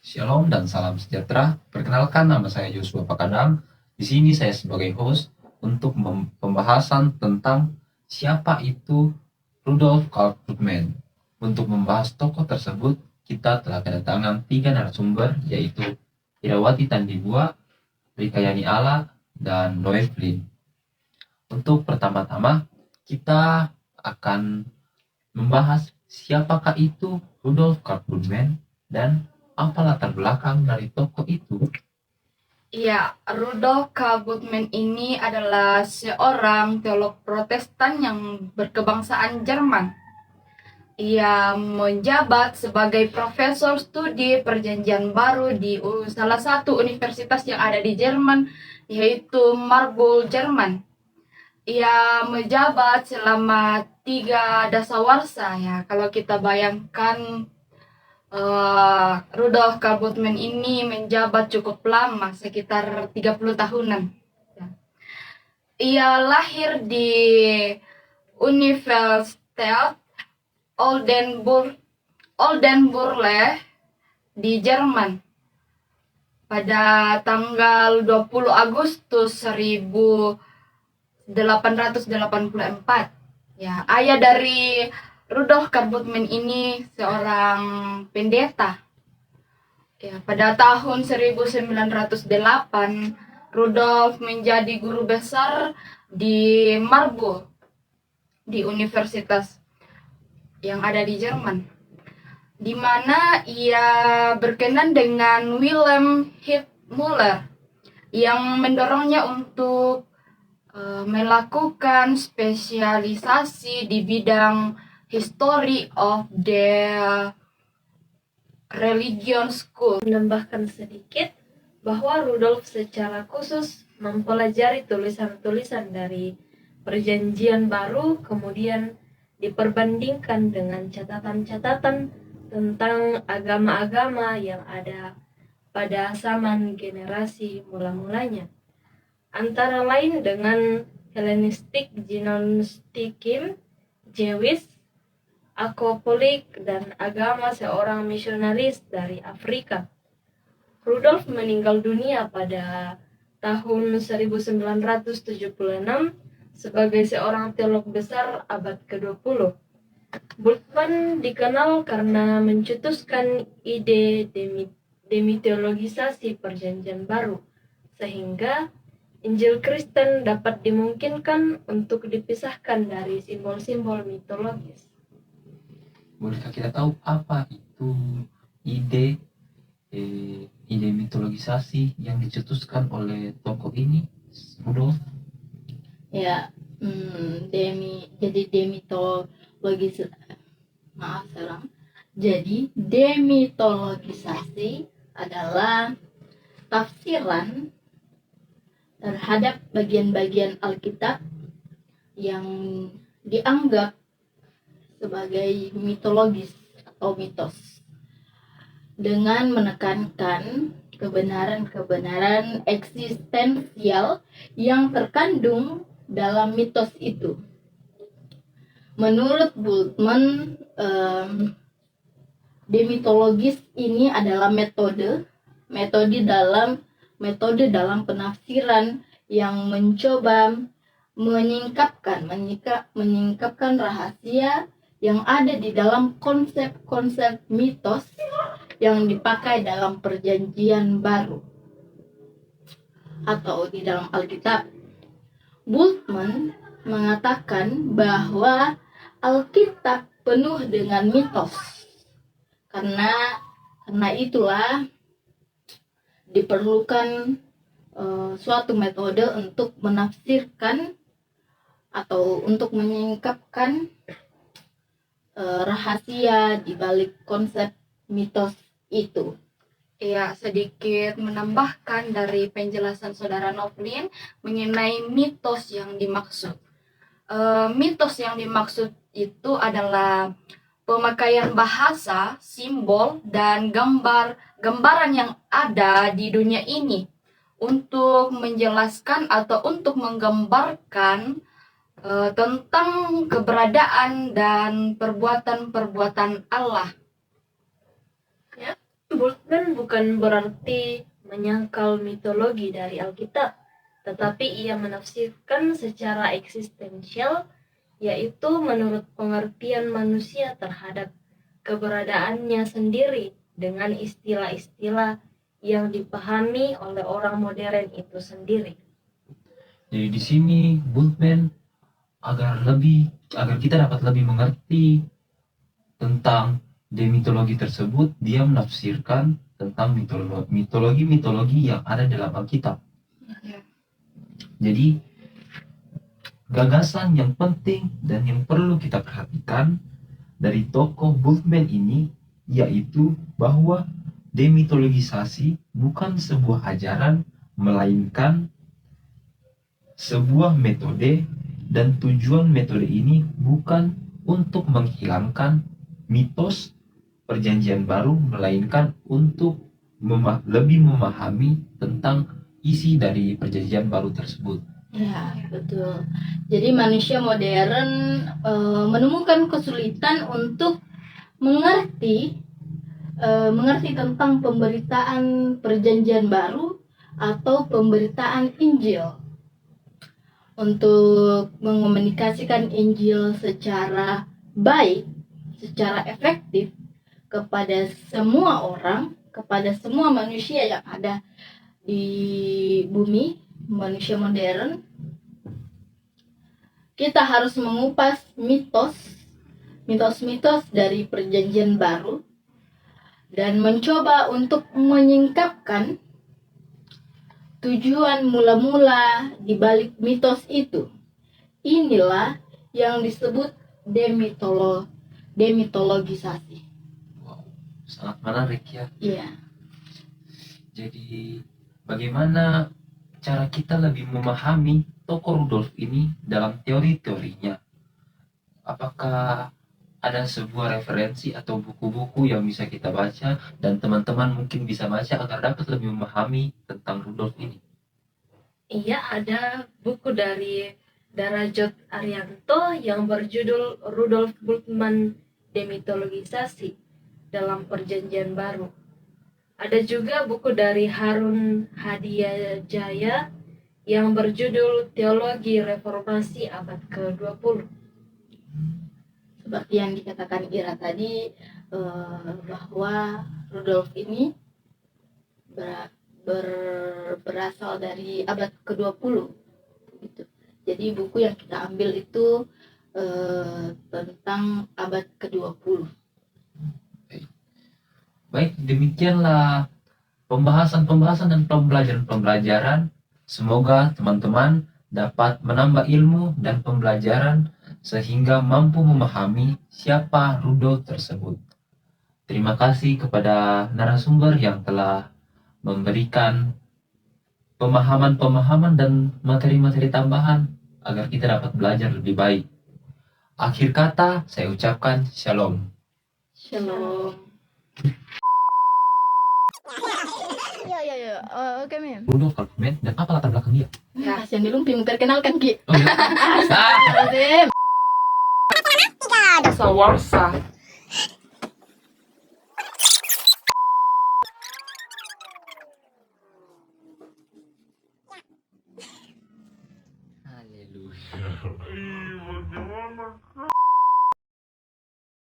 Shalom dan salam sejahtera. Perkenalkan, nama saya Yosua Pakadang. Di sini saya sebagai host untuk pembahasan tentang siapa itu Rudolf Karl Krugman. Untuk membahas tokoh tersebut, kita telah kedatangan 3 narasumber, yaitu Irawati Tandibua, Rika Yani Ala, dan Noe Flynn. Untuk pertama-tama, kita akan membahas siapakah itu Rudolf Karl Krugman dan apa latar belakang dari tokoh itu? Ya, Rudolf K. Bultmann ini adalah seorang teolog Protestan yang berkebangsaan Jerman. Ia menjabat sebagai profesor studi Perjanjian Baru di salah satu universitas yang ada di Jerman, yaitu Marburg, Jerman. Ia menjabat selama 3 dasawarsa ya. Kalau kita bayangkan Rudolf K. Bultmann ini menjabat cukup lama, sekitar 30 tahunan. Ia lahir di Universität Oldenburg di Jerman pada tanggal 20 Agustus 1884. Ya, ayah dari Rudolf K. Bultmann ini seorang pendeta. Ya, pada tahun 1908 Rudolf menjadi guru besar di Marburg, di universitas yang ada di Jerman, di mana ia berkenan dengan Wilhelm Müller yang mendorongnya untuk melakukan spesialisasi di bidang History of the Religion School. Menambahkan sedikit bahwa Rudolf secara khusus mempelajari tulisan-tulisan dari Perjanjian Baru, kemudian diperbandingkan dengan catatan-catatan tentang agama-agama yang ada pada zaman generasi mula-mulanya, antara lain dengan Hellenistic Gnosticism, Jewish, Akopolik, dan agama seorang misionaris dari Afrika. Rudolf meninggal dunia pada tahun 1976 sebagai seorang teolog besar abad ke-20. Bultmann dikenal karena mencetuskan ide demiteologisasi Perjanjian Baru, sehingga Injil Kristen dapat dimungkinkan untuk dipisahkan dari simbol-simbol mitologis. Bolehkah kita tahu apa itu ide mitologisasi yang dicetuskan oleh tokoh ini, Rudolf? Ya, Jadi demitologisasi adalah tafsiran terhadap bagian-bagian Alkitab yang dianggap sebagai mitologis atau mitos, dengan menekankan kebenaran-kebenaran eksistensial yang terkandung dalam mitos itu. Menurut Bultmann, demitologis ini adalah metode dalam penafsiran yang mencoba menyingkapkan rahasia yang ada di dalam konsep-konsep mitos yang dipakai dalam Perjanjian Baru atau di dalam Alkitab. Bultmann mengatakan bahwa Alkitab penuh dengan mitos. Karena itulah diperlukan suatu metode untuk menafsirkan atau untuk menyingkapkan rahasia di balik konsep mitos itu. Ya, sedikit menambahkan dari penjelasan saudara Novlin mengenai mitos yang dimaksud. Mitos yang dimaksud itu adalah pemakaian bahasa, simbol, dan gambaran yang ada di dunia ini untuk menjelaskan atau untuk menggambarkan tentang keberadaan dan perbuatan-perbuatan Allah. Ya. Bultmann bukan berarti menyangkal mitologi dari Alkitab, tetapi ia menafsirkan secara eksistensial, yaitu menurut pengertian manusia terhadap keberadaannya sendiri dengan istilah-istilah yang dipahami oleh orang modern itu sendiri. Jadi di sini Bultmann agar kita dapat lebih mengerti tentang demitologi tersebut, dia menafsirkan tentang mitologi yang ada dalam Alkitab. Ya. Jadi gagasan yang penting dan yang perlu kita perhatikan dari tokoh Bultmann ini yaitu bahwa demitologisasi bukan sebuah ajaran, melainkan sebuah metode, dan tujuan metode ini bukan untuk menghilangkan mitos Perjanjian Baru, melainkan untuk lebih memahami tentang isi dari Perjanjian Baru tersebut. Ya, betul. Jadi manusia modern menemukan kesulitan untuk mengerti tentang pemberitaan Perjanjian Baru atau pemberitaan Injil. Untuk mengomunikasikan Injil secara baik, secara efektif kepada semua orang, kepada semua manusia yang ada di bumi, manusia modern, kita harus mengupas mitos-mitos dari Perjanjian Baru dan mencoba untuk menyingkapkan tujuan mula-mula di balik mitos itu. Inilah yang disebut demitologisasi. Wow, sangat menarik ya. Iya. Jadi bagaimana cara kita lebih memahami tokoh Rudolf ini dalam teori-teorinya? Apakah ada sebuah referensi atau buku-buku yang bisa kita baca dan teman-teman mungkin bisa baca agar dapat lebih memahami tentang Rudolf ini? Iya, ada buku dari Darajot Arianto yang berjudul Rudolf Bultmann Demitologisasi dalam Perjanjian Baru. Ada juga buku dari Harun Hadiajaya yang berjudul Teologi Reformasi Abad ke-20. Seperti yang dikatakan Ira tadi, bahwa Rudolf ini berasal dari abad ke-20 gitu. Jadi buku yang kita ambil itu tentang abad ke-20. Baik, demikianlah pembahasan dan pembelajaran. Semoga teman-teman dapat menambah ilmu dan pembelajaran sehingga mampu memahami siapa Rudolf tersebut. Terima kasih kepada narasumber yang telah memberikan pemahaman-pemahaman dan materi-materi tambahan agar kita dapat belajar lebih baik. Akhir kata, saya ucapkan shalom. Shalom. Ya. Oke, Mem. Rudolf Bultmann dan apa latar belakang dia? Ya, yang dilumpi memperkenalkan Ki. Oh, ya. Azim. Dasawarsa